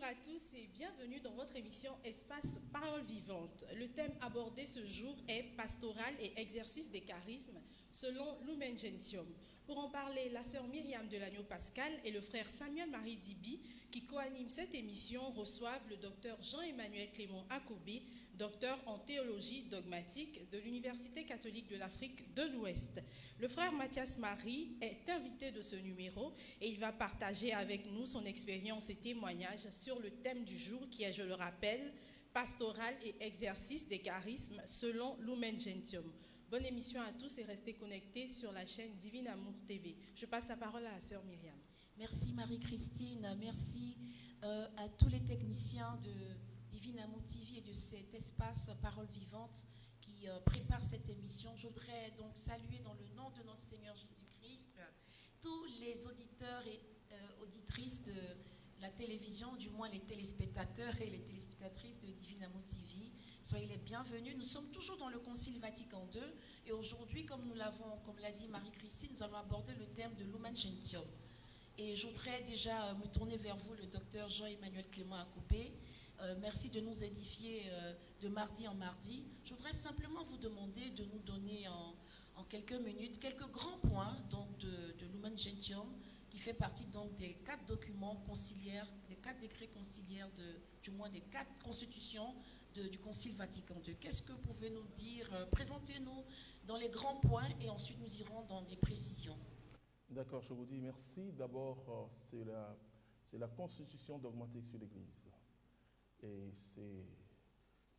à tous et bienvenue dans votre émission Espace Parole Vivante. Le thème abordé ce jour est pastoral et exercice des charismes selon Lumen Gentium. Pour en parler, la sœur Myriam Delagneau-Pascal et le frère Samuel-Marie Dibi, qui co-animent cette émission, reçoivent le docteur Jean-Emmanuel Clément Akobé, docteur en théologie dogmatique de l'Université catholique de l'Afrique de l'Ouest. Le frère Mathias Marie est invité de ce numéro et il va partager avec nous son expérience et témoignages sur le thème du jour qui est, je le rappelle, pastoral et exercice des charismes selon Lumen Gentium. Bonne émission à tous et restez connectés sur la chaîne Divin Amour TV. Je passe la parole à la sœur Myriam. Merci Marie-Christine, merci à tous les techniciens de Divin Amour TV et de cet espace Parole Vivante qui prépare cette émission. Je voudrais donc saluer dans le nom de notre Seigneur Jésus-Christ tous les auditeurs et auditrices de la télévision, du moins les téléspectateurs et les téléspectatrices de Divin Amour TV. Soyez les bienvenus. Nous sommes toujours dans le Concile Vatican II et aujourd'hui, comme l'a dit Marie-Christine, nous allons aborder le thème de Lumen Gentium. Et je voudrais déjà me tourner vers vous, le docteur Jean-Emmanuel Clément Akobé. Merci de nous édifier de mardi en mardi. Je voudrais simplement vous demander de nous donner en quelques minutes quelques grands points donc, de Lumen Gentium, qui fait partie donc des 4 documents conciliaires, des 4 décrets conciliaires, du moins des 4 constitutions du Concile Vatican II. Qu'est-ce que vous pouvez nous dire? Présentez-nous dans les grands points et ensuite nous irons dans les précisions. D'accord, je vous dis merci. D'abord, c'est la constitution dogmatique sur l'Église. Et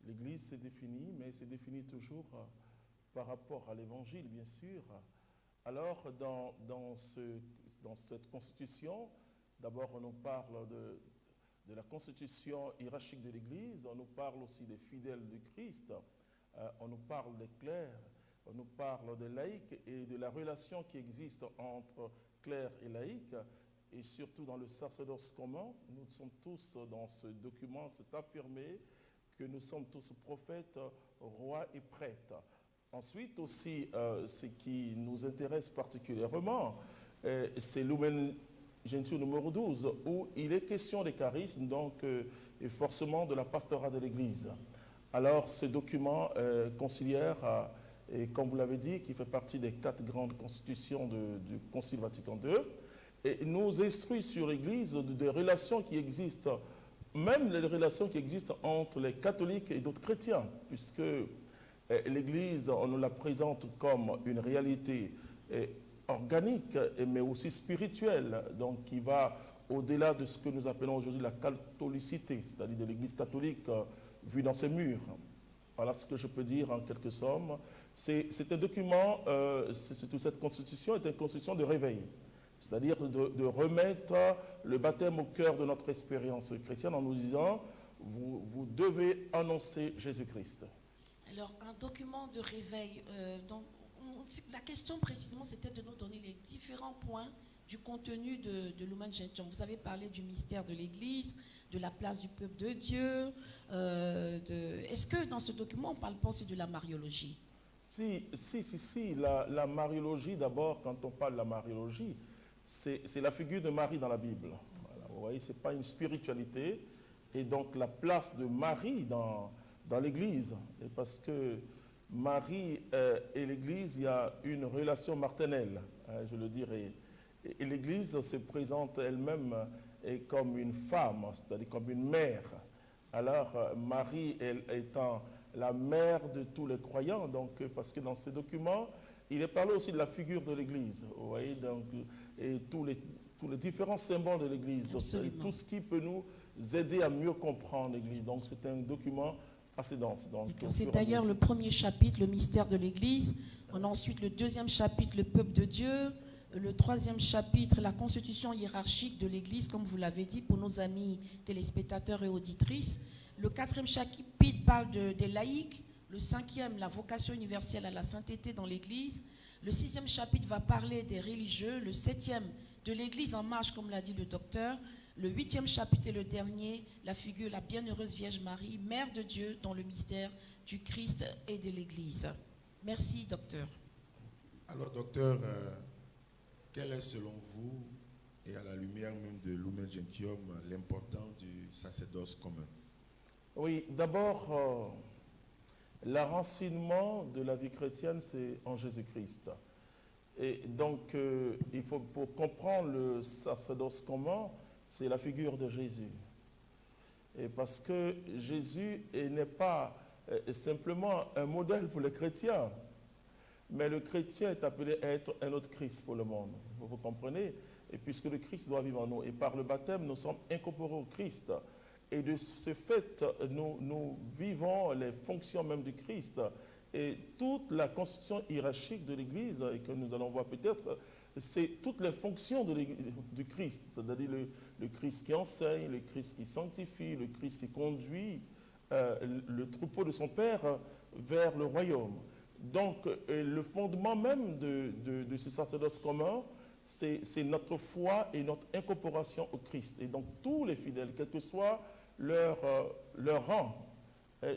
l'Église s'est définie, mais c'est défini toujours par rapport à l'Évangile, bien sûr. Alors, dans cette constitution, d'abord, on nous parle de la constitution hiérarchique de l'Église, on nous parle aussi des fidèles du Christ, on nous parle des clercs, on nous parle des laïcs et de la relation qui existe entre clercs et laïcs, et surtout dans le sacerdoce commun. Nous sommes tous dans ce document, c'est affirmé que nous sommes tous prophètes, rois et prêtres. Ensuite aussi, ce qui nous intéresse particulièrement, c'est Lumen Gentium numéro 12, où il est question des charismes, donc, et forcément de la pastorale de l'Église. Alors, ce document conciliaire, et comme vous l'avez dit, qui fait partie des 4 grandes constitutions du Concile Vatican II, et nous instruit sur l'Église des relations qui existent, même les relations qui existent entre les catholiques et d'autres chrétiens, puisque l'Église, on nous la présente comme une réalité organique, mais aussi spirituelle, donc qui va au-delà de ce que nous appelons aujourd'hui la catholicité, c'est-à-dire de l'Église catholique vue dans ses murs. Voilà ce que je peux dire en quelques sommes. C'est un document, cette constitution est une constitution de réveil, c'est-à-dire de remettre le baptême au cœur de notre expérience chrétienne en nous disant, vous devez annoncer Jésus-Christ. Alors, un document de réveil, donc, la question précisément, c'était de nous donner les différents points du contenu de Lumen Gentium. Vous avez parlé du mystère de l'Église, de la place du peuple de Dieu. Est-ce que dans ce document, on ne parle pas aussi de la mariologie? Si. La mariologie, d'abord, quand on parle de la mariologie, c'est la figure de Marie dans la Bible. Voilà, vous voyez, ce n'est pas une spiritualité. Et donc, la place de Marie dans l'Église, parce que Marie et l'Église, il y a une relation marternelle, je le dirais. Et l'Église se présente elle-même comme une femme, c'est-à-dire comme une mère. Alors, Marie, elle étant la mère de tous les croyants, donc, parce que dans ce document, il est parlé aussi de la figure de l'Église, vous voyez, donc, et tous les différents symboles de l'Église, tout ce qui peut nous aider à mieux comprendre l'Église. Donc, c'est un document assez dense. C'est d'ailleurs le premier chapitre, le mystère de l'Église. On a ensuite le deuxième chapitre, le peuple de Dieu. Le troisième chapitre, la constitution hiérarchique de l'Église, comme vous l'avez dit, pour nos amis téléspectateurs et auditrices. Le 4e chapitre parle des laïcs. Le 5e, la vocation universelle à la sainteté dans l'Église. Le 6e chapitre va parler des religieux. Le 7e, de l'Église en marche, comme l'a dit le docteur. Le 8e chapitre est le dernier, la figure, la bienheureuse Vierge Marie, Mère de Dieu dans le mystère du Christ et de l'Église. Merci, docteur. Alors, docteur, quel est selon vous, et à la lumière même de Lumen Gentium, l'importance du sacerdoce commun? Oui, d'abord, l'enracinement de la vie chrétienne, c'est en Jésus-Christ. Et donc, il faut, pour comprendre le sacerdoce commun, c'est la figure de Jésus. Et parce que Jésus n'est pas simplement un modèle pour les chrétiens, mais le chrétien est appelé à être un autre Christ pour le monde. Vous comprenez? Et puisque le Christ doit vivre en nous, et par le baptême, nous sommes incorporés au Christ. Et de ce fait, nous vivons les fonctions même du Christ. Et toute la constitution hiérarchique de l'Église, et que nous allons voir peut-être, c'est toutes les fonctions du Christ. C'est-à-dire le Christ qui enseigne, le Christ qui sanctifie, le Christ qui conduit le troupeau de son Père vers le royaume. Donc, le fondement même de ce sacerdoce commun, c'est notre foi et notre incorporation au Christ. Et donc, tous les fidèles, quel que soit leur rang,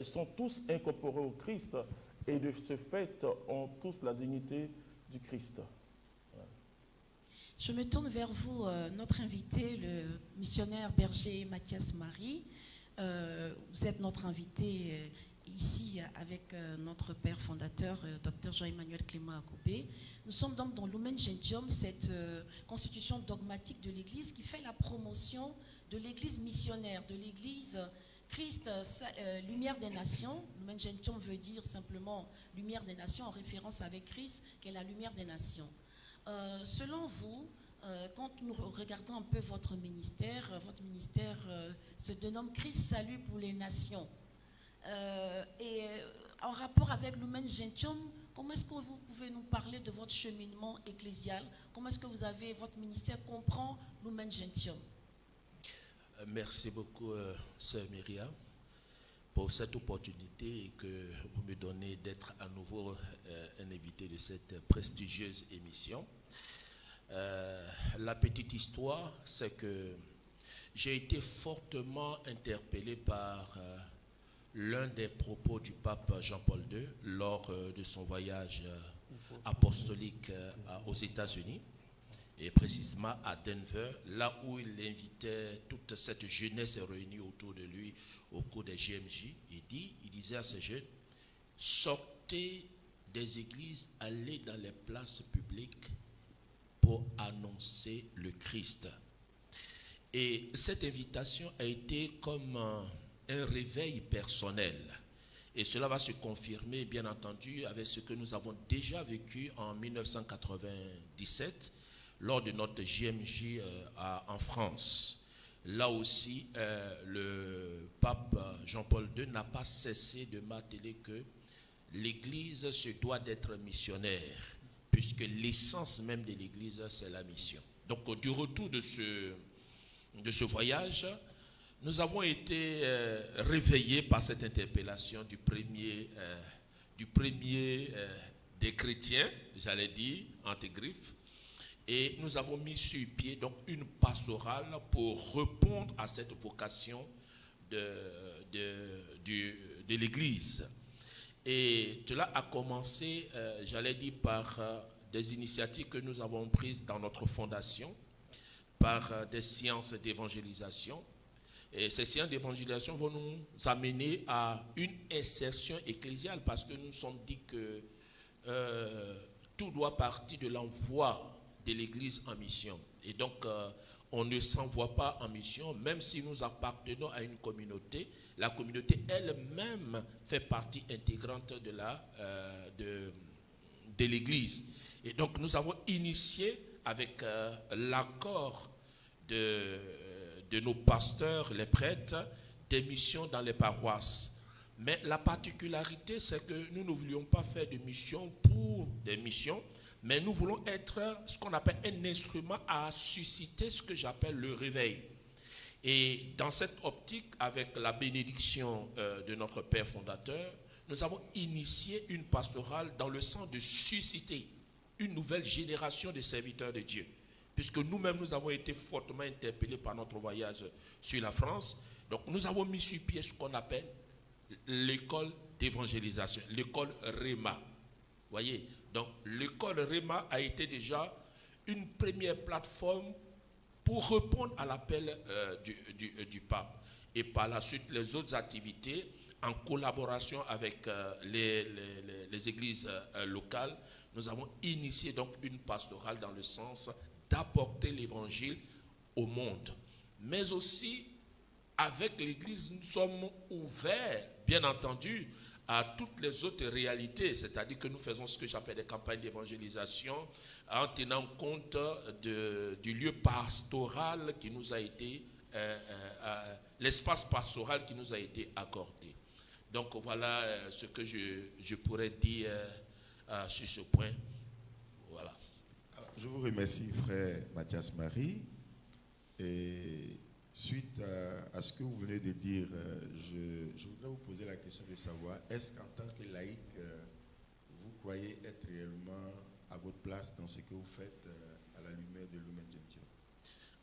sont tous incorporés au Christ et de ce fait ont tous la dignité du Christ. Voilà. Je me tourne vers vous, notre invité, le missionnaire berger Mathias Marie. Vous êtes notre invité ici avec notre père fondateur, Dr Jean-Emmanuel Clément Akobé. Nous sommes donc dans Lumen Gentium, cette constitution dogmatique de l'Église qui fait la promotion de l'Église missionnaire, de l'Église Christ, lumière des nations. Lumen Gentium veut dire simplement lumière des nations en référence avec Christ qui est la lumière des nations. Selon vous, quand nous regardons un peu votre ministère se dénomme Christ Salut pour les nations. Et en rapport avec Lumen Gentium, comment est-ce que vous pouvez nous parler de votre cheminement ecclésial? Comment est-ce que votre ministère comprend Lumen Gentium? Merci beaucoup, Sœur Myriam, pour cette opportunité que vous me donnez d'être à nouveau un invité de cette prestigieuse émission. La petite histoire, c'est que j'ai été fortement interpellé par l'un des propos du pape Jean-Paul II lors de son voyage apostolique aux États-Unis, et précisément à Denver, là où il invitait toute cette jeunesse réunie autour de lui au cours des GMJ. Il disait à ces jeunes, sortez des églises, allez dans les places publiques pour annoncer le Christ. Et cette invitation a été comme un réveil personnel. Et cela va se confirmer, bien entendu, avec ce que nous avons déjà vécu en 1997, lors de notre JMJ en France. Là aussi, le pape Jean-Paul II n'a pas cessé de marteler que l'Église se doit d'être missionnaire, puisque l'essence même de l'Église, c'est la mission. Donc, du retour de ce voyage, nous avons été réveillés par cette interpellation du premier des chrétiens, j'allais dire, entre griffes, et nous avons mis sur pied donc une pastorale pour répondre à cette vocation de l'Église. Et cela a commencé, j'allais dire, par des initiatives que nous avons prises dans notre fondation, par des séances d'évangélisation. Et ces séances d'évangélisation vont nous amener à une insertion ecclésiale, parce que nous nous sommes dit que tout doit partir de l'envoi de l'Église en mission. Et donc, on ne s'envoie pas en mission, même si nous appartenons à une communauté. La communauté elle-même fait partie intégrante de l'Église. Et donc, nous avons initié, avec l'accord de nos pasteurs, les prêtres, des missions dans les paroisses. Mais la particularité, c'est que nous ne voulions pas faire de missions pour des missions, mais nous voulons être ce qu'on appelle un instrument à susciter ce que j'appelle le réveil. Et dans cette optique, avec la bénédiction de notre Père fondateur, nous avons initié une pastorale dans le sens de susciter une nouvelle génération de serviteurs de Dieu. Puisque nous-mêmes, nous avons été fortement interpellés par notre voyage sur la France. Donc, nous avons mis sur pied ce qu'on appelle l'école d'évangélisation, l'école REMA. Voyez, donc l'école REMA a été déjà une première plateforme pour répondre à l'appel du pape. et par la suite les autres activités en collaboration avec les églises locales. Nous avons initié donc une pastorale dans le sens d'apporter l'évangile au monde. Mais aussi, avec l'église, nous sommes ouverts, bien entendu, à toutes les autres réalités, c'est-à-dire que nous faisons ce que j'appelle des campagnes d'évangélisation en tenant compte du lieu pastoral qui nous a été, l'espace pastoral qui nous a été accordé. Donc voilà ce que je pourrais dire sur ce point. Voilà. Je vous remercie, frère Mathias Marie. Et suite à ce que vous venez de dire, je voudrais vous poser la question de savoir, est-ce qu'en tant que laïc, vous croyez être réellement à votre place dans ce que vous faites à la lumière de Lumen Gentium?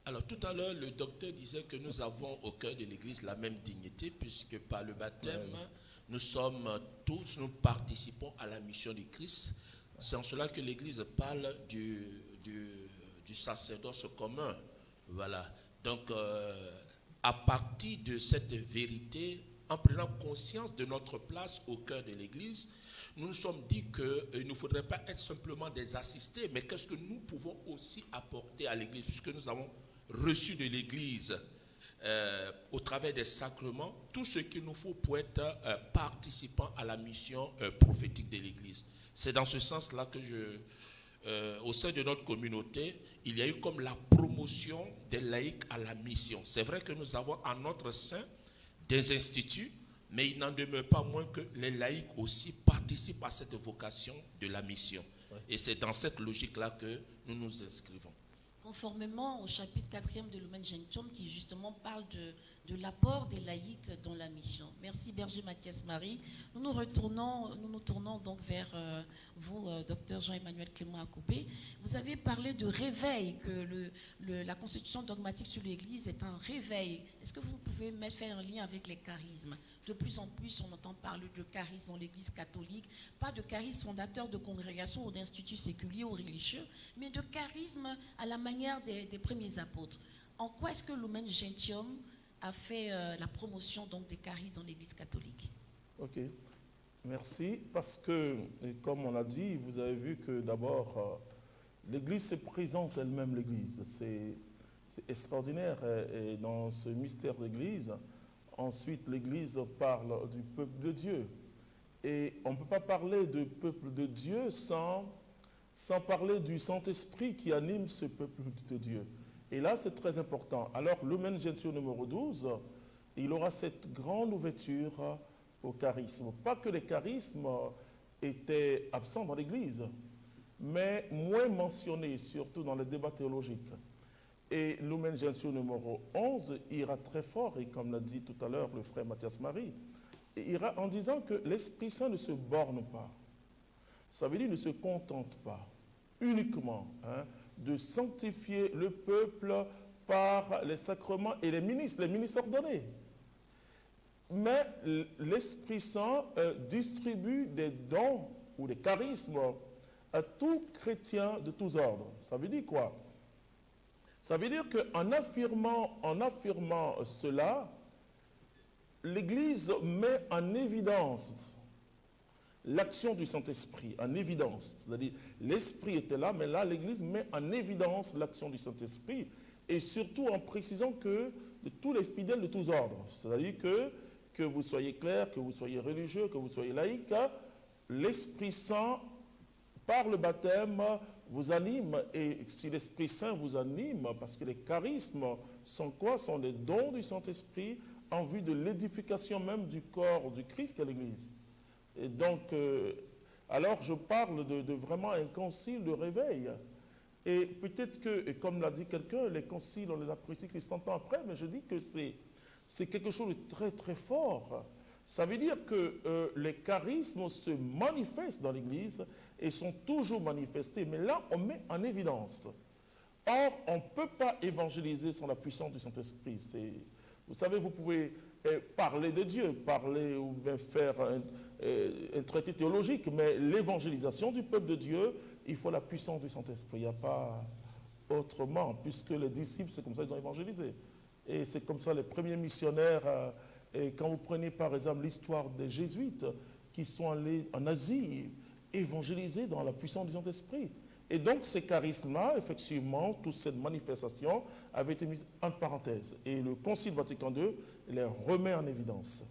Alors tout à l'heure, le docteur disait que nous avons au cœur de l'Église la même dignité, puisque par le baptême, nous participons à la mission du Christ. C'est en cela que l'Église parle du sacerdoce commun. Voilà. Donc, à partir de cette vérité, en prenant conscience de notre place au cœur de l'Église, nous nous sommes dit qu'il ne faudrait pas être simplement des assistés, mais qu'est-ce que nous pouvons aussi apporter à l'Église, puisque nous avons reçu de l'Église, au travers des sacrements, tout ce qu'il nous faut pour être participants à la mission prophétique de l'Église. C'est dans ce sens-là que au sein de notre communauté, il y a eu comme la promotion des laïcs à la mission. C'est vrai que nous avons en notre sein des instituts, mais il n'en demeure pas moins que les laïcs aussi participent à cette vocation de la mission. Ouais. Et c'est dans cette logique-là que nous nous inscrivons. Conformément au chapitre 4e de Lumen Gentium qui justement parle de l'apport des laïcs dans la mission. Merci Berger Mathias Marie. Nous nous tournons donc vers vous, docteur Jean-Emmanuel Clément Akobé. Vous avez parlé de réveil, que la constitution dogmatique sur l'Église est un réveil. Est-ce que vous pouvez faire un lien avec les charismes? De plus en plus, on entend parler de charisme dans l'Église catholique, pas de charisme fondateur de congrégations ou d'instituts séculiers ou religieux, mais de charisme à la manière des premiers apôtres. En quoi est-ce que Lumen Gentium a fait la promotion donc, des charismes dans l'Église catholique? Ok, merci. Parce que, comme on a dit, vous avez vu que d'abord, l'Église se présente elle-même, l'Église. C'est extraordinaire. Et dans ce mystère d'Église, ensuite, l'Église parle du peuple de Dieu. Et on ne peut pas parler de peuple de Dieu sans parler du Saint-Esprit qui anime ce peuple de Dieu. Et là, c'est très important. Alors, Lumen Gentium numéro 12, il aura cette grande ouverture au charisme. Pas que les charismes étaient absents dans l'Église, mais moins mentionnés, surtout dans les débats théologiques. Et Lumen Gentium numéro 11 ira très fort, et comme l'a dit tout à l'heure le frère Mathias Marie, ira en disant que l'Esprit Saint ne se borne pas. Ça veut dire ne se contente pas uniquement de sanctifier le peuple par les sacrements et les ministres ordonnés. Mais l'Esprit Saint distribue des dons ou des charismes à tout chrétien de tous ordres. Ça veut dire quoi? Ça veut dire qu'en affirmant cela, l'Église met en évidence l'action du Saint-Esprit, en évidence. C'est-à-dire, l'Esprit était là, mais là, l'Église met en évidence l'action du Saint-Esprit, et surtout en précisant que de tous les fidèles de tous ordres, c'est-à-dire que vous soyez clerc, que vous soyez religieux, que vous soyez laïque, l'Esprit Saint, par le baptême, vous anime, et si l'Esprit Saint vous anime, parce que les charismes sont quoi? Sont les dons du Saint-Esprit en vue de l'édification même du corps du Christ qu'est l'Église. Et donc, alors je parle de vraiment un concile de réveil. Et peut-être que, et comme l'a dit quelqu'un, les conciles, on les apprécie Christ temps après, mais je dis que c'est quelque chose de très très fort. Ça veut dire que les charismes se manifestent dans l'Église et sont toujours manifestés, mais là on met en évidence. Or, on ne peut pas évangéliser sans la puissance du Saint-Esprit. Vous savez, vous pouvez parler de Dieu, parler ou bien faire un traité théologique, mais l'évangélisation du peuple de Dieu, il faut la puissance du Saint-Esprit. Il n'y a pas autrement, puisque les disciples, c'est comme ça qu'ils ont évangélisé. Et c'est comme ça les premiers missionnaires. Et quand vous prenez par exemple l'histoire des jésuites qui sont allés en Asie évangéliser dans la puissance du Saint-Esprit. Et donc ces charismes-là, effectivement, toute cette manifestation avait été mise en parenthèse. Et le Concile Vatican II les remet en évidence.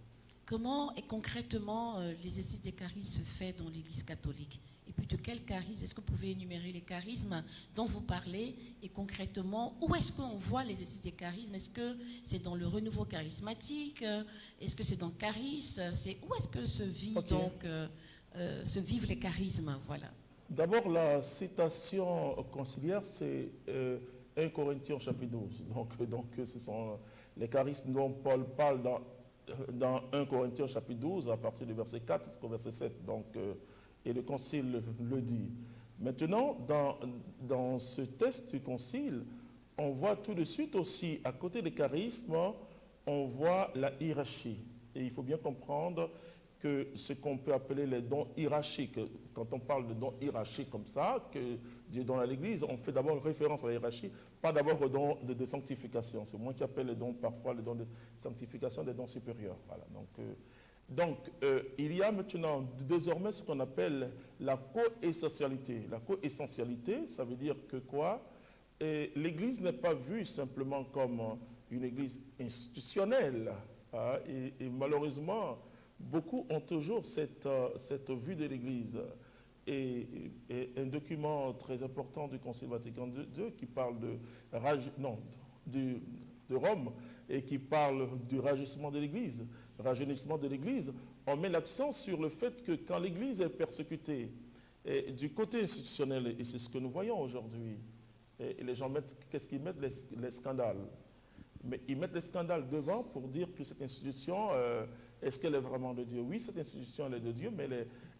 Comment et concrètement l'exercice des charismes se fait dans l'Église catholique? Et puis de quel charisme? Est-ce que vous pouvez énumérer les charismes dont vous parlez? Et concrètement, où est-ce qu'on voit l'exercice des charismes? Est-ce que c'est dans le renouveau charismatique? Est-ce que c'est dans le charisme? Où est-ce que se vivent les charismes? Voilà. D'abord, la citation conciliaire, c'est 1 Corinthiens chapitre 12. Donc, ce sont les charismes dont Paul parle dans 1 Corinthiens chapitre 12, à partir du verset 4 jusqu'au verset 7. Et le Concile le dit. Maintenant, dans ce texte du Concile, on voit tout de suite aussi, à côté des charismes, on voit la hiérarchie. Et il faut bien comprendre que ce qu'on peut appeler les dons hiérarchiques, quand on parle de dons hiérarchiques comme ça, que Dieu donne à l'Église, on fait d'abord référence à la hiérarchie, pas d'abord aux dons de sanctification. C'est moi qui appelle les dons parfois les dons de sanctification des dons supérieurs. Voilà. Il y a maintenant désormais ce qu'on appelle la co-essentialité. La co-essentialité, ça veut dire que quoi? L'Église n'est pas vue simplement comme une Église institutionnelle. Hein, et malheureusement, beaucoup ont toujours cette vue de l'Église. Et un document très important du Concile Vatican II qui parle de Rome et qui parle du rajeunissement de l'Église, on met l'accent sur le fait que quand l'Église est persécutée du côté institutionnel, et c'est ce que nous voyons aujourd'hui, et les gens mettent, qu'est-ce qu'ils mettent? Les scandales. Mais ils mettent les scandales devant pour dire que cette institution, est-ce qu'elle est vraiment de Dieu? Oui, cette institution, elle est de Dieu, mais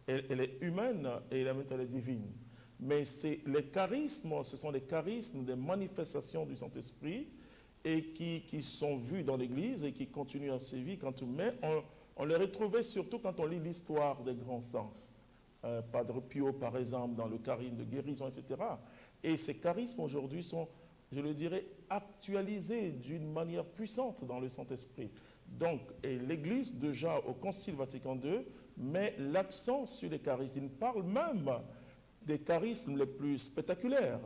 elle est humaine et en même temps elle est divine. Mais les charismes, ce sont les charismes des manifestations du Saint-Esprit et qui sont vus dans l'Église et qui continuent à sévir mais on les retrouvait surtout quand on lit l'histoire des grands saints. Padre Pio, par exemple, dans le charisme de guérison, etc. Et ces charismes aujourd'hui sont, je le dirais, actualisés d'une manière puissante dans le Saint-Esprit. Donc, l'Église, déjà au Concile Vatican II, met l'accent sur les charismes. Il parle même des charismes les plus spectaculaires.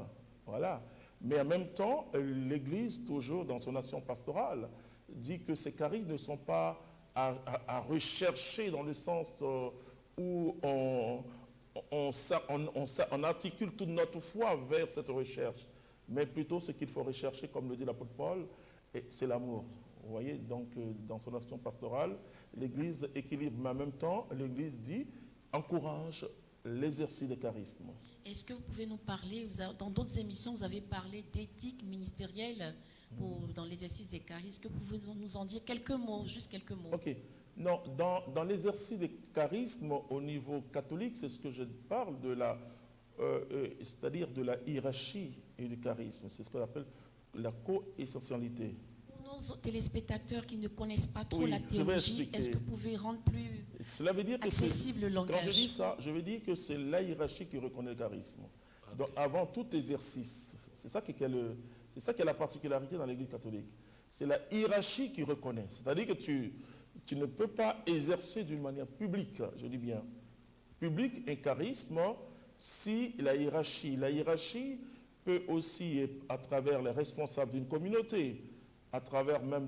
Voilà. Mais en même temps, l'Église, toujours dans son action pastorale, dit que ces charismes ne sont pas à rechercher dans le sens où on articule toute notre foi vers cette recherche. Mais plutôt ce qu'il faut rechercher, comme le dit l'apôtre Paul, c'est l'amour. Vous voyez, donc dans son action pastorale, l'Église équilibre, mais en même temps, l'Église dit, encourage l'exercice des charismes. Est-ce que vous pouvez nous parler, dans d'autres émissions, vous avez parlé d'éthique ministérielle dans l'exercice des charismes. Est-ce que vous pouvez nous en dire quelques mots, juste quelques mots? Ok. Non, dans l'exercice des charismes au niveau catholique, c'est ce que je parle de c'est-à-dire de la hiérarchie et du charisme. C'est ce qu'on appelle la co-essentialité. Pour nos téléspectateurs qui ne connaissent pas trop la théologie, est-ce que vous pouvez rendre plus accessible le langage? Quand je dis ça, je veux dire que c'est la hiérarchie qui reconnaît le charisme. Okay. Donc avant tout exercice, c'est ça qui est la particularité dans l'Église catholique. C'est la hiérarchie qui reconnaît. C'est-à-dire que tu ne peux pas exercer d'une manière publique, je dis bien, publique un charisme si la hiérarchie peut aussi être à travers les responsables d'une communauté, à travers même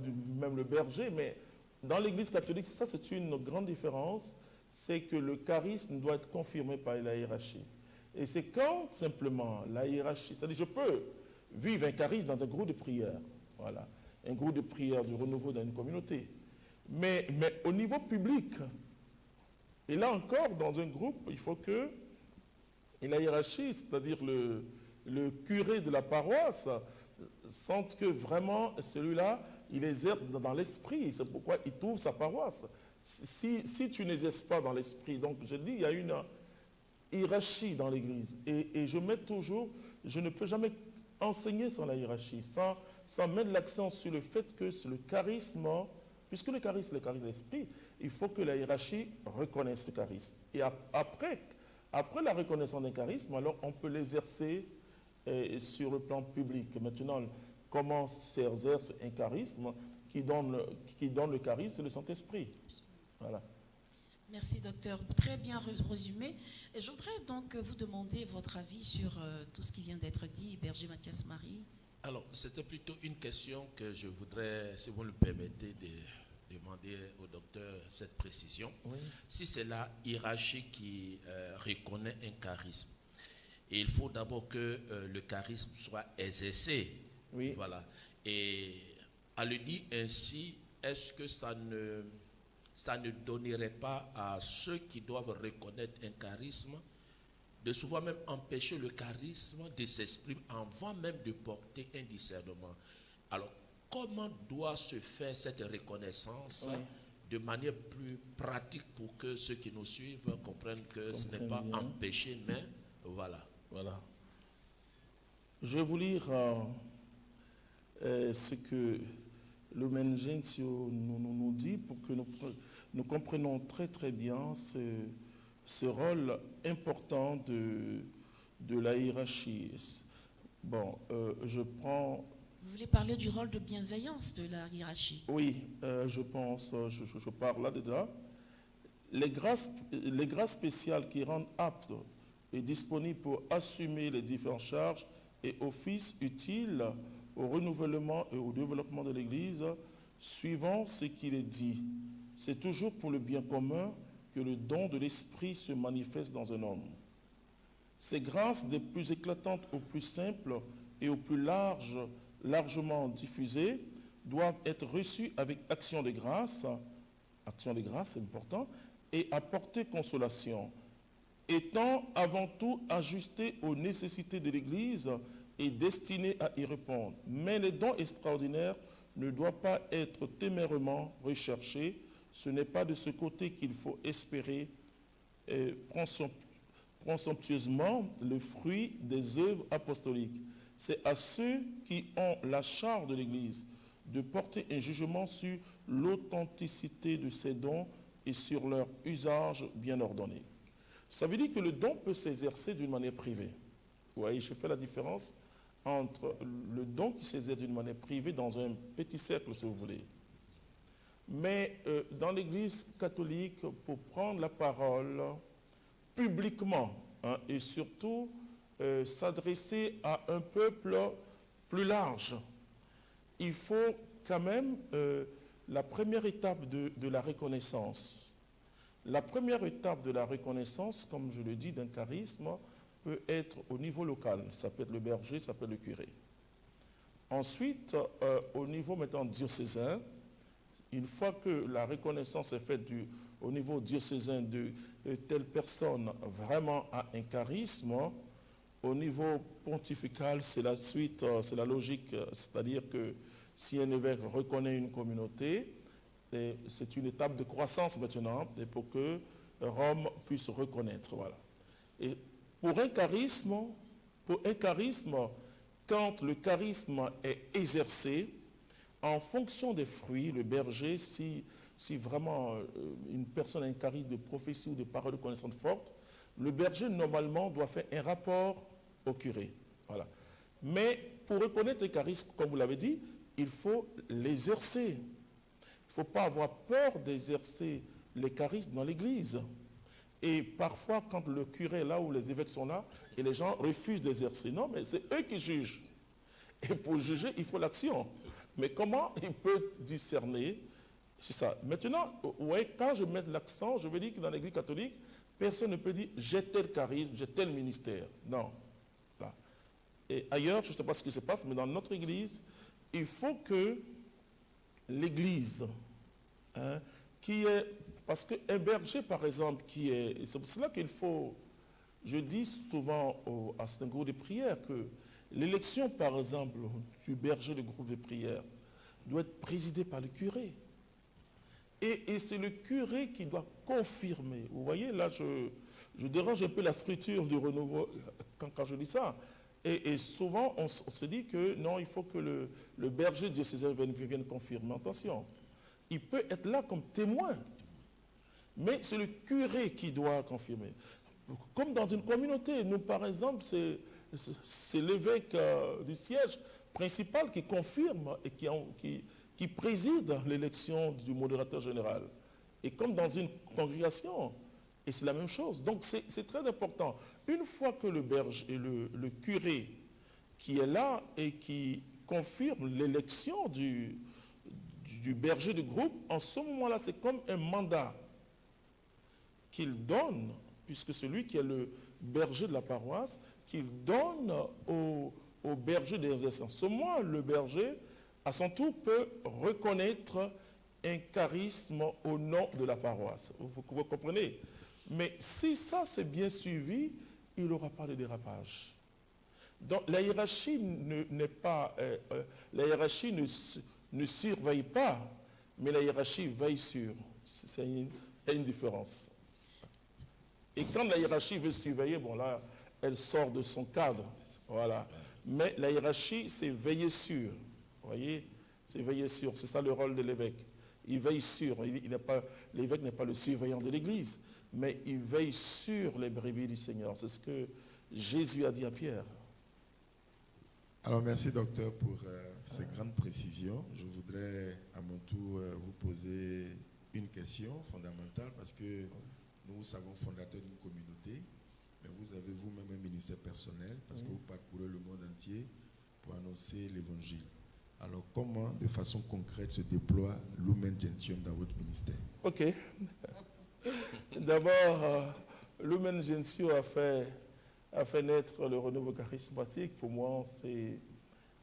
le berger, mais dans l'Église catholique, ça c'est une grande différence, c'est que le charisme doit être confirmé par la hiérarchie. Et c'est quand simplement la hiérarchie, c'est-à-dire je peux vivre un charisme dans un groupe de prière, voilà, un groupe de prière du renouveau dans une communauté, mais au niveau public, et là encore dans un groupe, il faut que la hiérarchie, c'est-à-dire le curé de la paroisse, sente que vraiment celui-là, il exerce dans l'esprit. C'est pourquoi il trouve sa paroisse. Si tu n'exerces pas dans l'esprit, donc je dis, il y a une hiérarchie dans l'Église. Et je mets toujours, je ne peux jamais enseigner sans la hiérarchie, sans mettre l'accent sur le fait que c'est le charisme, puisque le charisme, c'est le charisme de l'esprit, il faut que la hiérarchie reconnaisse le charisme. Et après la reconnaissance d'un charisme, alors on peut l'exercer sur le plan public. Maintenant, comment s'exerce un charisme qui donne le charisme, c'est le Saint-Esprit. Voilà. Merci, docteur. Très bien résumé. Et je voudrais donc vous demander votre avis sur tout ce qui vient d'être dit, Berger Mathias Marie. Alors, c'était plutôt une question que je voudrais, si vous le permettez, de demander au docteur cette précision. Oui. Si c'est la hiérarchie qui reconnaît un charisme, et il faut d'abord que le charisme soit exercé. Oui. Voilà. Et à le dire ainsi, est-ce que ça ne donnerait pas à ceux qui doivent reconnaître un charisme de souvent même empêcher le charisme de s'exprimer avant même de porter un discernement? Alors, comment doit se faire cette reconnaissance de manière plus pratique pour que ceux qui nous suivent comprennent que ce n'est pas empêché, mais voilà. Voilà. Je vais vous lire ce que Lumen Gentium nous dit pour que nous comprenions très très bien ce rôle important de la hiérarchie. Bon, je prends... Vous voulez parler du rôle de bienveillance de la hiérarchie? Oui, je pense, je parle là-dedans. Les grâces spéciales qui rendent aptes et disponibles pour assumer les différentes charges et offices utiles au renouvellement et au développement de l'Église, suivant ce qu'il est dit. C'est toujours pour le bien commun que le don de l'Esprit se manifeste dans un homme. Ces grâces, des plus éclatantes aux plus simples et aux plus largement diffusées, doivent être reçues avec action de grâce, c'est important, et apporter consolation, étant avant tout ajustées aux nécessités de l'Église et destinées à y répondre. Mais les dons extraordinaires ne doivent pas être témérairement recherchés. Ce n'est pas de ce côté qu'il faut espérer prend somptueusement le fruit des œuvres apostoliques. C'est à ceux qui ont la charge de l'Église de porter un jugement sur l'authenticité de ces dons et sur leur usage bien ordonné. Ça veut dire que le don peut s'exercer d'une manière privée. Vous voyez, je fais la différence entre le don qui s'exerce d'une manière privée dans un petit cercle, si vous voulez. Mais dans l'Église catholique, pour prendre la parole publiquement, et surtout s'adresser à un peuple plus large, il faut quand même la première étape de la reconnaissance. La première étape de la reconnaissance, comme je le dis, d'un charisme, peut être au niveau local. Ça peut être le berger, ça peut être le curé. Ensuite, au niveau maintenant diocésain, une fois que la reconnaissance est faite au niveau diocésain de telle personne vraiment a un charisme, au niveau pontifical, c'est la suite, c'est la logique, c'est-à-dire que si un évêque reconnaît une communauté, c'est une étape de croissance maintenant pour que Rome puisse reconnaître. Voilà. Et pour un charisme, quand le charisme est exercé, en fonction des fruits, le berger, si vraiment une personne a un charisme de prophétie ou de parole de connaissance forte, le berger normalement doit faire un rapport au curé. Voilà. Mais pour reconnaître les charismes, comme vous l'avez dit, il faut l'exercer. Il ne faut pas avoir peur d'exercer les charismes dans l'Église. Et parfois, quand le curé est là ou les évêques sont là, et les gens refusent d'exercer. Non, mais c'est eux qui jugent. Et pour juger, il faut l'action. Mais comment il peut discerner? C'est ça. Maintenant, ouais, quand je mets l'accent, je veux dire que dans l'Église catholique, personne ne peut dire « j'ai tel charisme, j'ai tel ministère ». Non. Là. Et ailleurs, je ne sais pas ce qui se passe, mais dans notre Église, il faut que l'Église, parce qu'un berger, par exemple, c'est pour cela qu'il faut, je dis souvent à certains groupes de prière que l'élection, par exemple, du berger de groupe de prière doit être présidée par le curé. Et c'est le curé qui doit confirmer. Vous voyez, là, je dérange un peu la structure du renouveau quand je dis ça. Et souvent, on se dit que non, il faut que le berger diocésain vienne confirmer. Attention, il peut être là comme témoin, mais c'est le curé qui doit confirmer. Comme dans une communauté, nous, par exemple, c'est l'évêque du siège principal qui confirme et qui préside l'élection du modérateur général. Et comme dans une congrégation, et c'est la même chose. Donc c'est très important. Une fois que le berger, le curé qui est là et qui confirme l'élection du berger du groupe, en ce moment-là, c'est comme un mandat qu'il donne, puisque celui qui est le berger de la paroisse, qu'il donne au berger d'exercer. En ce moment, le berger, à son tour, peut reconnaître un charisme au nom de la paroisse. Vous comprenez? Mais si ça c'est bien suivi, il n'aura pas de dérapage. Donc la hiérarchie ne surveille pas, mais la hiérarchie veille sur. Il y a une différence. Et quand la hiérarchie veut surveiller, bon là, elle sort de son cadre. Voilà. Mais la hiérarchie, c'est veiller sur. Vous voyez? C'est veiller sur. C'est ça le rôle de l'évêque. Il veille sur. L'évêque n'est pas le surveillant de l'Église, mais il veille sur les brebis du Seigneur. C'est ce que Jésus a dit à Pierre. Alors merci docteur pour ces grandes précisions. Je voudrais à mon tour vous poser une question fondamentale parce que nous savons fondateur d'une communauté, mais vous avez vous-même un ministère personnel parce que vous parcourez le monde entier pour annoncer l'évangile. Alors comment, de façon concrète, se déploie Lumen Gentium dans votre ministère? Ok. D'abord, Lumen Gentium a fait naître le renouveau charismatique. Pour moi,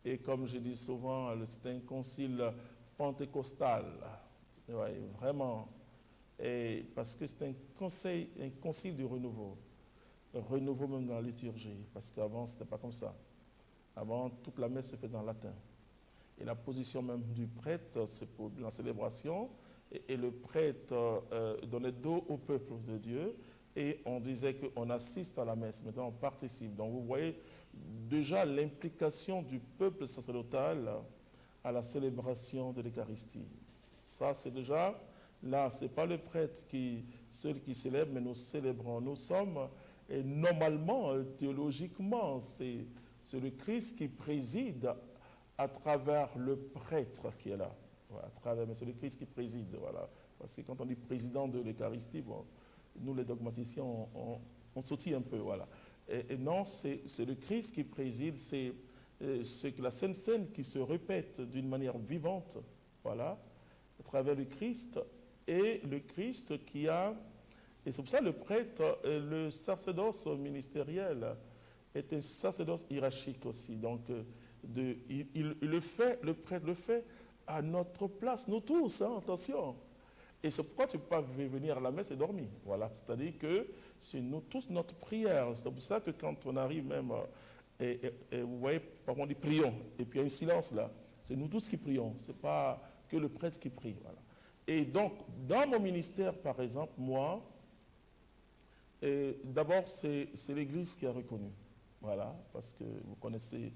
et comme je dis souvent, c'est un concile pentecostal. Ouais, vraiment. Et parce que c'est un concile du renouveau. Renouveau même dans la liturgie. Parce qu'avant, ce n'était pas comme ça. Avant, toute la messe se faisait en latin. Et la position même du prêtre, c'est pour la célébration. Et le prêtre donnait dos au peuple de Dieu. Et on disait qu'on assiste à la messe. Maintenant, on participe. Donc, vous voyez déjà l'implication du peuple sacerdotal à la célébration de l'Eucharistie. Ça, c'est déjà là. Ce n'est pas le prêtre seul qui célèbre, mais nous célébrons. Nous sommes, et normalement, théologiquement, c'est le Christ qui préside à travers le prêtre qui est là. Voilà, mais c'est le Christ qui préside. Voilà. Parce que quand on dit président de l'Eucharistie, bon, nous les dogmaticiens, on sautille un peu. Voilà. Et non, c'est le Christ qui préside, c'est la Sainte Seine qui se répète d'une manière vivante, voilà, à travers le Christ, et le Christ qui a... Et c'est pour ça le prêtre, le sacerdoce ministériel est un sacerdoce hiérarchique aussi. Donc, le prêtre le fait à notre place, nous tous, hein, attention. Et c'est pourquoi tu ne peux pas venir à la messe et dormir. Voilà, c'est-à-dire que c'est nous tous notre prière. C'est pour ça que quand on arrive même, et vous voyez, par contre, on dit prions, et puis il y a un silence là. C'est nous tous qui prions, ce n'est pas que le prêtre qui prie. Voilà. Et donc, dans mon ministère, par exemple, moi, d'abord, c'est l'Église qui a reconnu. Voilà, parce que vous connaissez,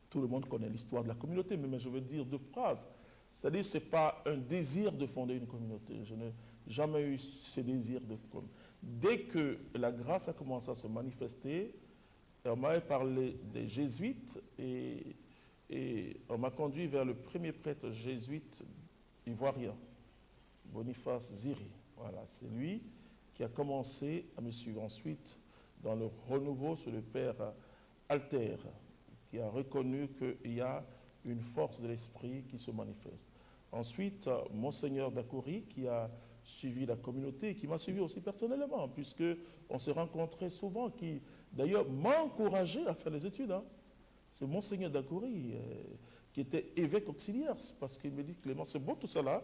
tout le monde connaît l'histoire de la communauté, mais je veux dire deux phrases. C'est-à-dire que ce n'est pas un désir de fonder une communauté. Je n'ai jamais eu ce désir de... Dès que la grâce a commencé à se manifester, on m'avait parlé des jésuites et on m'a conduit vers le premier prêtre jésuite ivoirien, Boniface Ziri. Voilà, c'est lui qui a commencé à me suivre. Ensuite, dans le renouveau, c'est le père Alter qui a reconnu qu'il y a une force de l'esprit qui se manifeste. Ensuite, Monseigneur Dakouri qui a suivi la communauté, qui m'a suivi aussi personnellement, puisqu'on s'est rencontrés souvent, qui d'ailleurs m'a encouragé à faire les études. Hein. C'est Monseigneur Dakouri qui était évêque auxiliaire, parce qu'il me dit, Clément, c'est beau tout ça là,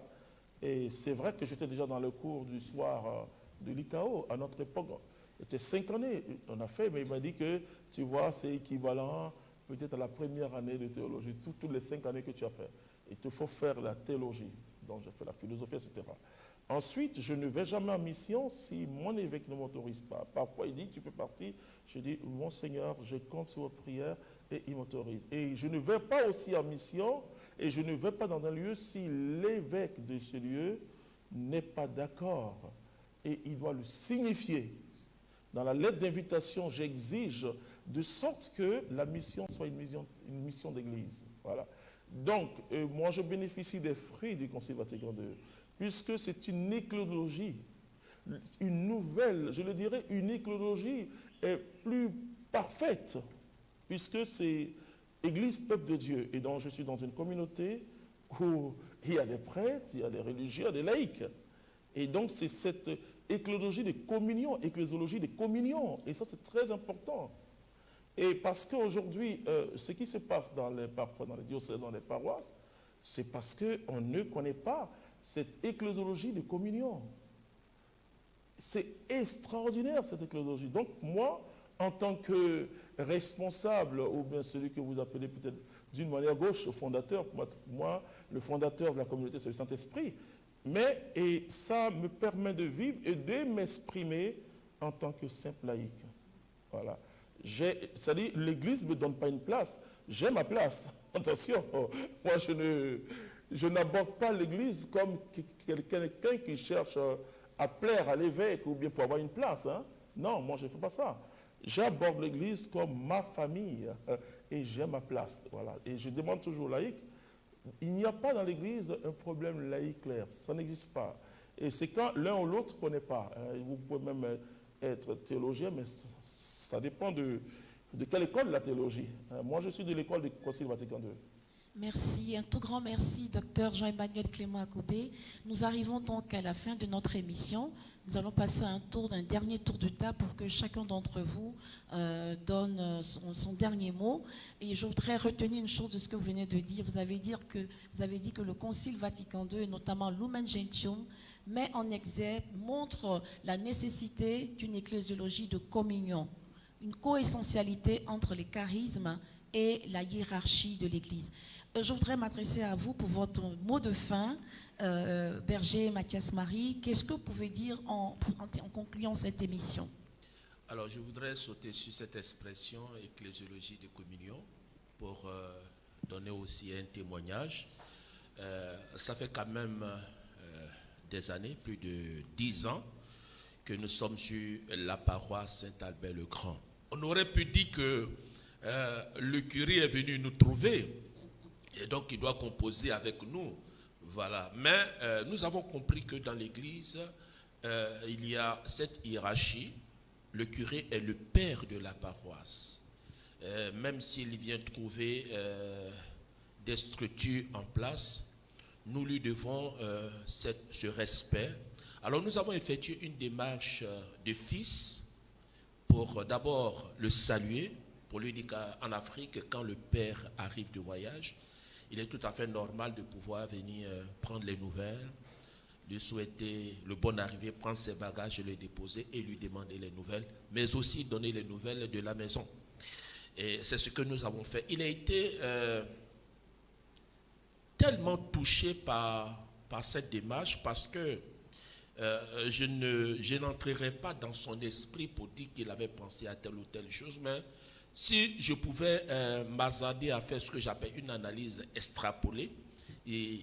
et c'est vrai que j'étais déjà dans le cours du soir de l'ICAO, à notre époque, c'était 5 années, on a fait, mais il m'a dit que, tu vois, c'est équivalent peut-être à la première année de théologie, toutes les 5 années que tu as fait. Il te faut faire la théologie. Donc, j'ai fait la philosophie, etc. Ensuite, je ne vais jamais en mission si mon évêque ne m'autorise pas. Parfois, il dit, tu peux partir. Je dis, mon Seigneur, je compte sur vos prières et il m'autorise. Et je ne vais pas aussi en mission et je ne vais pas dans un lieu si l'évêque de ce lieu n'est pas d'accord. Et il doit le signifier. Dans la lettre d'invitation, j'exige de sorte que la mission soit une mission d'église. Voilà. Donc, moi, je bénéficie des fruits du Concile Vatican II, puisque c'est une éclodologie, une nouvelle, je le dirais, une éclodologie plus parfaite, puisque c'est Église, peuple de Dieu. Et donc, je suis dans une communauté où il y a des prêtres, il y a des religieux, il y a des laïcs. Et donc, c'est cette éclodologie de communion, ecclésiologie de communion. Et ça, c'est très important. Et parce qu'aujourd'hui, ce qui se passe parfois dans les diocèses, dans les paroisses, c'est parce qu'on ne connaît pas cette ecclésiologie de communion. C'est extraordinaire, cette ecclésiologie. Donc, moi, en tant que responsable, ou bien celui que vous appelez peut-être d'une manière gauche, fondateur, moi, le fondateur de la communauté, c'est le Saint-Esprit. Et ça me permet de vivre et de m'exprimer en tant que simple laïque. Voilà. C'est-à-dire, l'Église ne me donne pas une place, j'ai ma place. Attention, moi je n'aborde pas l'Église comme quelqu'un qui cherche à plaire à l'évêque ou bien pour avoir une place. Hein. Non, moi je ne fais pas ça. J'aborde l'Église comme ma famille et j'ai ma place. Voilà. Et je demande toujours aux laïcs, il n'y a pas dans l'Église un problème laïque clair, ça n'existe pas. Et c'est quand l'un ou l'autre ne connaît pas. Vous pouvez même être théologien, mais ça dépend de quelle école la théologie. Moi, je suis de l'école du Concile Vatican II. Merci, un tout grand merci, Dr Jean-Emmanuel Clément Akobé. Nous arrivons donc à la fin de notre émission. Nous allons passer un dernier tour de table pour que chacun d'entre vous donne son dernier mot. Et je voudrais retenir une chose de ce que vous venez de dire. Vous avez dit que le Concile Vatican II, et notamment Lumen Gentium, met en exergue, montre la nécessité d'une ecclésiologie de communion, une coessentialité entre les charismes et la hiérarchie de l'Église. Je voudrais m'adresser à vous pour votre mot de fin, Berger Mathias Marie. Qu'est-ce que vous pouvez dire en concluant cette émission? Alors, je voudrais sauter sur cette expression ecclésiologie de communion pour donner aussi un témoignage. Ça fait quand même des années, plus de 10 ans, que nous sommes sur la paroisse Saint-Albert-le-Grand. On aurait pu dire que le curé est venu nous trouver et donc il doit composer avec nous. Voilà. Mais nous avons compris que dans l'Église, il y a cette hiérarchie. Le curé est le père de la paroisse. Même s'il vient trouver des structures en place, nous lui devons ce respect. Alors nous avons effectué une démarche de fils pour d'abord le saluer, pour lui dire qu'en Afrique, quand le père arrive de voyage, il est tout à fait normal de pouvoir venir prendre les nouvelles, lui souhaiter le bon arrivée, prendre ses bagages, les déposer et lui demander les nouvelles, mais aussi donner les nouvelles de la maison. Et c'est ce que nous avons fait. Il a été tellement touché par cette démarche parce que je n'entrerai pas dans son esprit pour dire qu'il avait pensé à telle ou telle chose, mais si je pouvais m'hasarder à faire ce que j'appelle une analyse extrapolée, et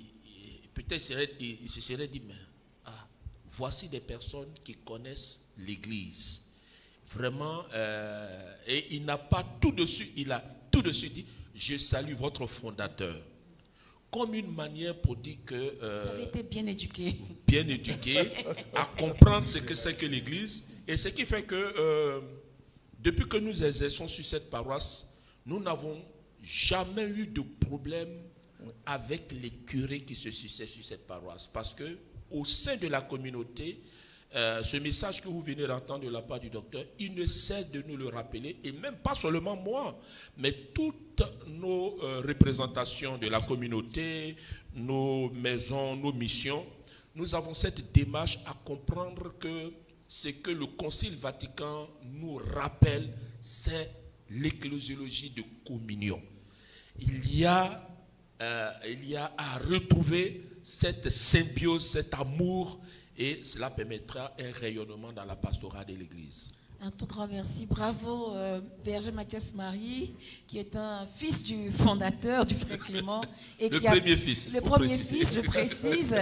peut-être il se serait dit, mais voici des personnes qui connaissent l'Église. Vraiment, et il n'a pas tout de suite, il a tout de suite dit, je salue votre fondateur. Comme une manière pour dire que... vous avez été bien éduqué. Bien éduqué, à comprendre ce que c'est que l'Église. Et ce qui fait que, depuis que nous exerçons sur cette paroisse, nous n'avons jamais eu de problème avec les curés qui se succèdent sur cette paroisse. Parce que au sein de la communauté, ce message que vous venez d'entendre de la part du docteur, il ne cesse de nous le rappeler, et même pas seulement moi, mais toutes nos représentations de la communauté, nos maisons, nos missions, nous avons cette démarche à comprendre que ce que le Concile Vatican nous rappelle, c'est l'ecclésiologie de communion. Il y a à retrouver cette symbiose, cet amour, et cela permettra un rayonnement dans la pastorale de l'Église. Un tout grand merci. Bravo, Berger Mathias Marie, qui est un fils du fondateur, du frère Clément. Et le premier fils. Le premier fils, je précise.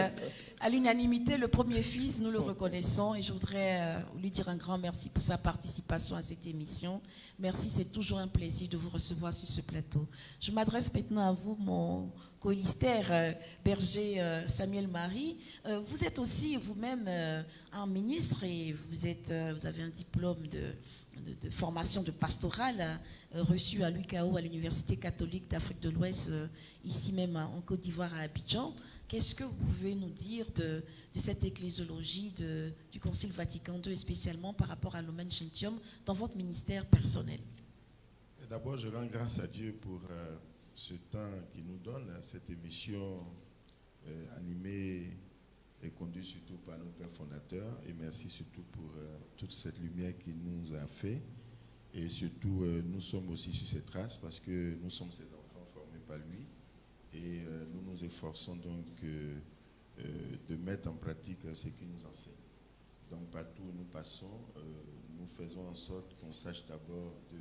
à l'unanimité, le premier fils, nous le reconnaissons et je voudrais lui dire un grand merci pour sa participation à cette émission. Merci, c'est toujours un plaisir de vous recevoir sur ce plateau. Je m'adresse maintenant à vous, mon co-lister, berger Samuel Marie. Vous êtes aussi vous-même un ministre et vous avez un diplôme de formation de pastorale reçu à l'UCAO, à l'Université catholique d'Afrique de l'Ouest, ici même en Côte d'Ivoire, à Abidjan. Qu'est-ce que vous pouvez nous dire de cette ecclésiologie du Concile Vatican II, et spécialement par rapport à Lumen Gentium, dans votre ministère personnel? D'abord, je rends grâce à Dieu pour ce temps qu'il nous donne, cette émission animée et conduite surtout par nos pères fondateurs. Et merci surtout pour toute cette lumière qu'il nous a fait. Et surtout, nous sommes aussi sur ses traces parce que nous sommes ses enfants formés par lui. Et nous nous efforçons donc de mettre en pratique ce qu'il nous enseigne. Donc partout où nous passons, nous faisons en sorte qu'on sache d'abord de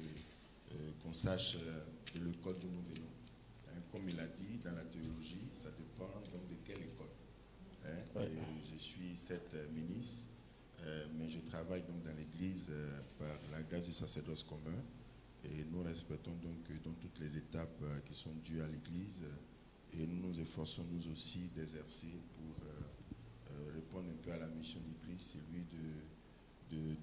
l'école d'où nous venons. Hein, comme il a dit, dans la théologie, ça dépend donc de quelle école. Hein, ouais. Je suis cette ministre, mais je travaille donc dans l'Église par la grâce du sacerdoce commun. Et nous respectons donc dans toutes les étapes qui sont dues à l'Église. Et nous nous efforçons nous aussi d'exercer pour répondre un peu à la mission du Christ, celui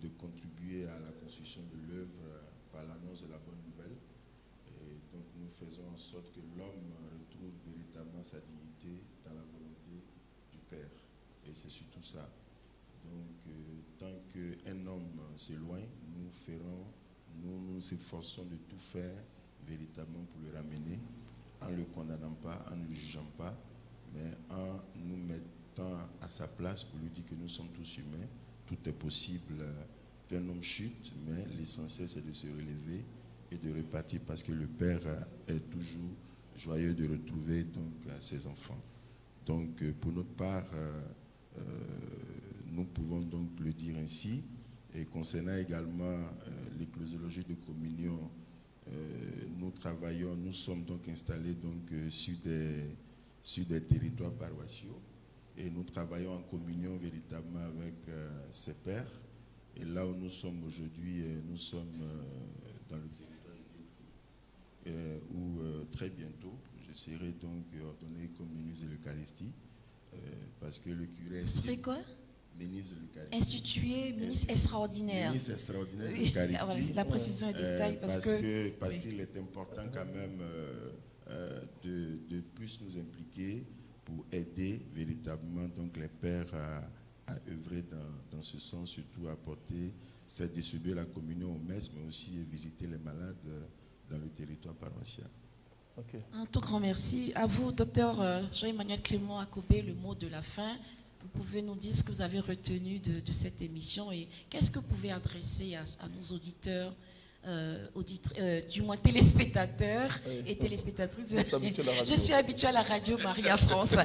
de contribuer à la construction de l'œuvre par l'annonce de la bonne nouvelle. Et donc nous faisons en sorte que l'homme retrouve véritablement sa dignité dans la volonté du Père. Et c'est surtout ça. Donc tant qu'un homme s'éloigne, nous nous efforçons de tout faire véritablement pour le ramener, en ne le condamnant pas, en ne le jugeant pas, mais en nous mettant à sa place pour lui dire que nous sommes tous humains. Tout est possible qu'un homme chute, mais l'essentiel c'est de se relever et de repartir parce que le Père est toujours joyeux de retrouver donc ses enfants. Donc pour notre part, nous pouvons donc le dire ainsi. Et concernant également l'ecclésiologie de communion, nous sommes donc installés donc, sur des territoires paroissiaux et nous travaillons en communion véritablement avec ces pères. Et là où nous sommes aujourd'hui, nous sommes dans le territoire de Guétry, où très bientôt, je serai donc ordonné comme ministre de l'Eucharistie parce que le curé... Vous serez quoi? Ministre de l'Eucharistie. Institué, ministre extraordinaire. Ministre extraordinaire de Oui, l'Eucharistie. voilà, c'est la précision et détail Parce qu'il est important quand même de plus nous impliquer pour aider véritablement donc les pères à œuvrer dans ce sens, surtout à apporter, c'est distribuer la communion aux messes, mais aussi visiter les malades dans le territoire paroissial. Okay. Un tout grand merci. À vous, docteur Jean-Emmanuel Clément Akobé, le mot de la fin. Vous pouvez nous dire ce que vous avez retenu de cette émission et qu'est-ce que vous pouvez adresser à nos auditeurs, du moins téléspectateurs et téléspectatrices. Je suis habituée à la radio Maria France.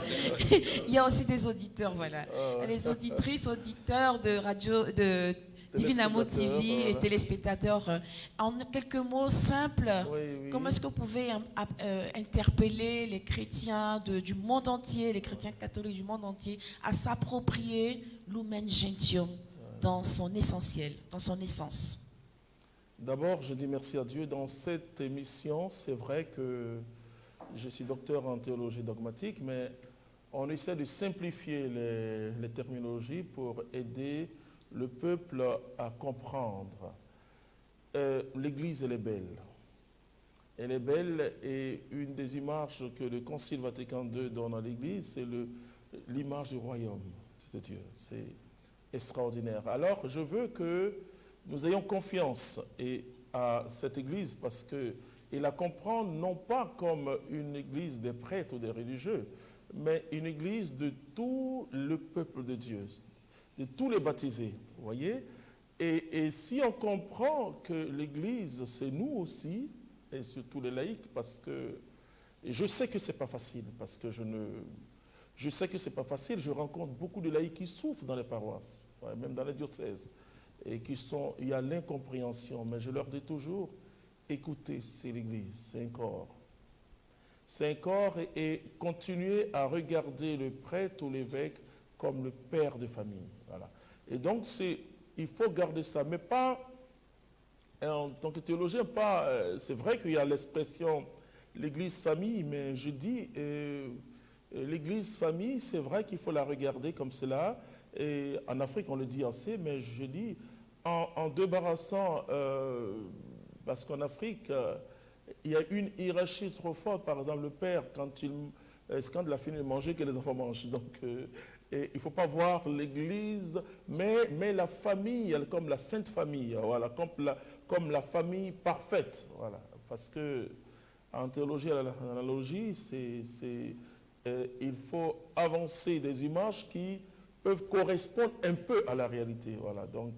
Il y a aussi des auditeurs, voilà. Les auditrices, auditeurs de radio, de Divine Amour TV et téléspectateurs. En quelques mots simples, comment est-ce que vous pouvez interpeller les chrétiens du monde entier, les chrétiens catholiques du monde entier, à s'approprier Lumen Gentium dans son essentiel, dans son essence? D'abord, je dis merci à Dieu. Dans cette émission, c'est vrai que je suis docteur en théologie dogmatique, mais on essaie de simplifier les terminologies pour aider le peuple à comprendre. L'Église, elle est belle. Elle est belle et une des images que le Concile Vatican II donne à l'Église, c'est l'image du royaume de Dieu. C'est extraordinaire. Alors, je veux que nous ayons confiance à cette Église parce et la comprendre non pas comme une Église des prêtres ou des religieux, mais une Église de tout le peuple de Dieu, de tous les baptisés, vous voyez. Et si on comprend que l'Église, c'est nous aussi, et surtout les laïcs, parce que je sais que ce n'est pas facile, parce que je sais que ce n'est pas facile, je rencontre beaucoup de laïcs qui souffrent dans les paroisses, même dans les diocèses, et il y a l'incompréhension, mais je leur dis toujours, écoutez, c'est l'Église, c'est un corps. C'est un corps et continuez à regarder le prêtre ou l'évêque comme le père de famille. Voilà. Et donc, il faut garder ça, mais pas, en tant que théologien, c'est vrai qu'il y a l'expression l'église famille, mais je dis, l'église famille, c'est vrai qu'il faut la regarder comme cela. Et en Afrique, on le dit assez, mais je dis, en débarrassant, parce qu'en Afrique, il y a une hiérarchie trop forte. Par exemple, le père, quand il a fini de manger, que les enfants mangent. Donc, il ne faut pas voir l'église, mais la famille, comme la sainte famille, voilà, comme la famille parfaite. Voilà, parce que en théologie, l'analogie, il faut avancer des images qui peuvent correspondre un peu à la réalité. Voilà, donc,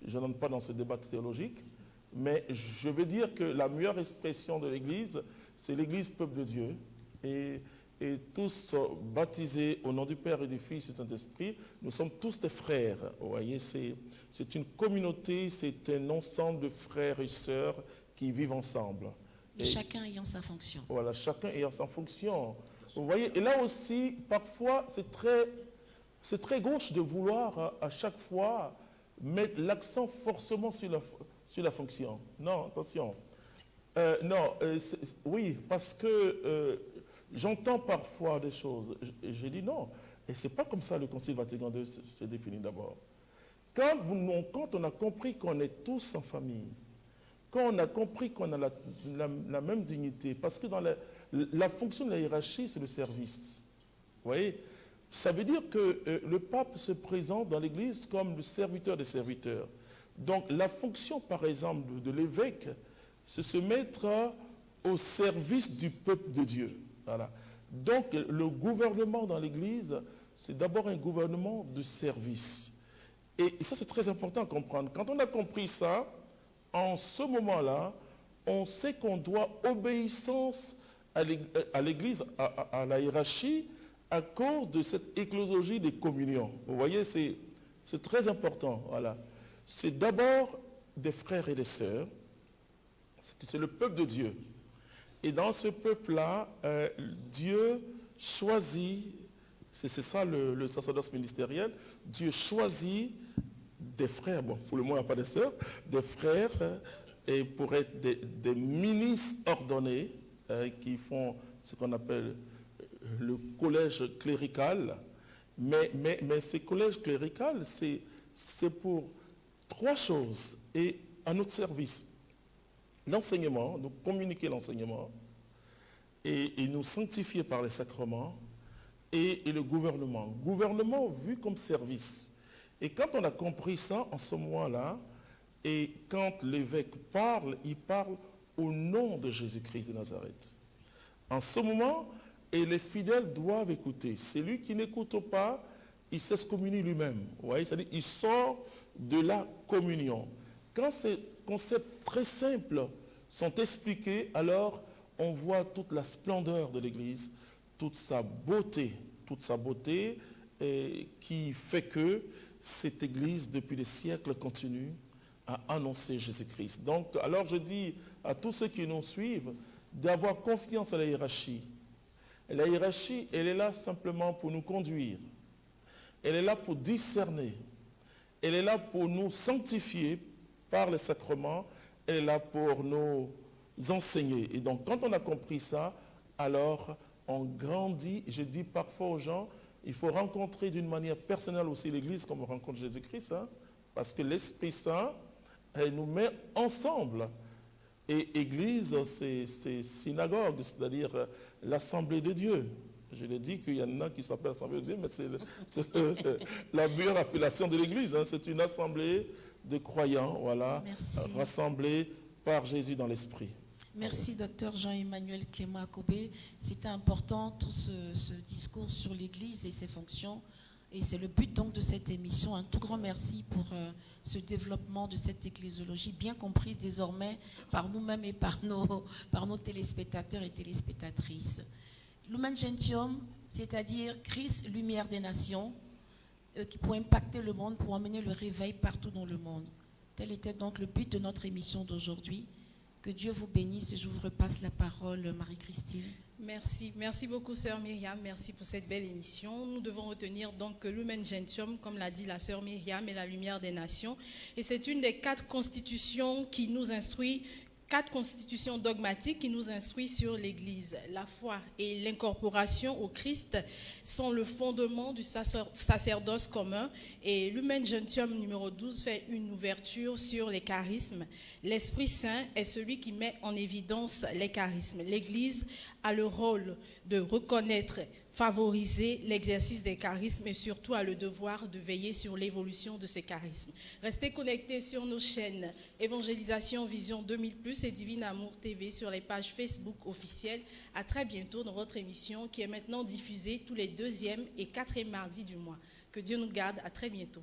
je n'entre pas dans ce débat théologique, mais je veux dire que la meilleure expression de l'Église, c'est l'Église peuple de Dieu, et tous baptisés au nom du Père et du Fils et du Saint-Esprit, nous sommes tous des frères. Vous voyez, c'est une communauté, c'est un ensemble de frères et sœurs qui vivent ensemble. Et chacun ayant sa fonction. Voilà, chacun ayant sa fonction. Vous voyez, et là aussi, parfois, c'est très gauche de vouloir à chaque fois mettre l'accent forcément sur la fonction. Non, attention. Oui, parce que j'entends parfois des choses. J'ai dit non. Et ce n'est pas comme ça le Concile Vatican II se définit d'abord. Quand on a compris qu'on est tous en famille, quand on a compris qu'on a la même dignité, parce que dans la fonction de la hiérarchie, c'est le service. Vous voyez, ça veut dire que le pape se présente dans l'Église comme le serviteur des serviteurs. Donc la fonction, par exemple, de l'évêque, c'est se mettre au service du peuple de Dieu. Voilà. Donc le gouvernement dans l'Église, c'est d'abord un gouvernement de service. Et ça, c'est très important à comprendre. Quand on a compris ça, en ce moment-là, on sait qu'on doit obéissance à l'Église, à la hiérarchie, à cause de cette éclosiologie des communions. Vous voyez, c'est très important. Voilà. C'est d'abord des frères et des sœurs. C'est le peuple de Dieu. Et dans ce peuple-là, Dieu choisit, c'est ça le sacerdoce ministériel, Dieu choisit des frères, bon, pour le moment il n'y a pas de sœurs, des frères, et pour être des ministres ordonnés, qui font ce qu'on appelle le collège clérical. Mais ces collèges cléricales, c'est pour trois choses, et à notre service. L'enseignement, nous communiquer l'enseignement, et nous sanctifier par les sacrements, et le gouvernement. Gouvernement vu comme service. Et quand on a compris ça, en ce moment-là, et quand l'évêque parle, il parle au nom de Jésus-Christ de Nazareth. En ce moment, et les fidèles doivent écouter. Celui qui n'écoute pas, il s'excommunie lui-même. Vous voyez, c'est-à-dire il sort de la communion. Quand ces concepts très simples sont expliqués, alors on voit toute la splendeur de l'Église, toute sa beauté qui fait que cette Église, depuis des siècles, continue à annoncer Jésus-Christ. Donc, alors je dis à tous ceux qui nous suivent d'avoir confiance à la hiérarchie. Et la hiérarchie, elle est là simplement pour nous conduire. Elle est là pour discerner. Elle est là pour nous sanctifier par les sacrements. Elle est là pour nous enseigner. Et donc, quand on a compris ça, alors on grandit. Je dis parfois aux gens, il faut rencontrer d'une manière personnelle aussi l'Église comme on rencontre Jésus-Christ, hein, parce que l'Esprit Saint, elle nous met ensemble. Et Église, c'est synagogue, c'est-à-dire l'Assemblée de Dieu. Je l'ai dit qu'il y en a qui s'appellent Assemblée de Dieu, mais c'est la meilleure appellation de l'Église. Hein. C'est une assemblée de croyants, voilà, rassemblés par Jésus dans l'Esprit. Merci, docteur Jean-Emmanuel Clément Akobé. C'était important, tout ce discours sur l'Église et ses fonctions. Et c'est le but donc de cette émission. Un tout grand merci pour ce développement de cette ecclésiologie bien comprise désormais par nous-mêmes et par nos téléspectateurs et téléspectatrices. Lumen Gentium, c'est-à-dire Christ, lumière des nations, qui pour impacter le monde, pour emmener le réveil partout dans le monde. Tel était donc le but de notre émission d'aujourd'hui. Que Dieu vous bénisse et je vous repasse la parole, Marie-Christine. Merci beaucoup sœur Myriam, merci pour cette belle émission. Nous devons retenir donc que Lumen Gentium, comme l'a dit la sœur Myriam, est la lumière des nations. Et c'est une des 4 constitutions qui nous instruit, 4 constitutions dogmatiques qui nous instruisent sur l'Église. La foi et l'incorporation au Christ sont le fondement du sacerdoce commun. Et Lumen Gentium numéro 12 fait une ouverture sur les charismes. L'Esprit Saint est celui qui met en évidence les charismes. L'Église a le rôle de reconnaître, favoriser l'exercice des charismes et surtout a le devoir de veiller sur l'évolution de ces charismes. Restez connectés sur nos chaînes Évangélisation Vision 2000+ et Divine Amour TV sur les pages Facebook officielles. À très bientôt dans votre émission qui est maintenant diffusée tous les 2e et 4e mardis du mois. Que Dieu nous garde. À très bientôt.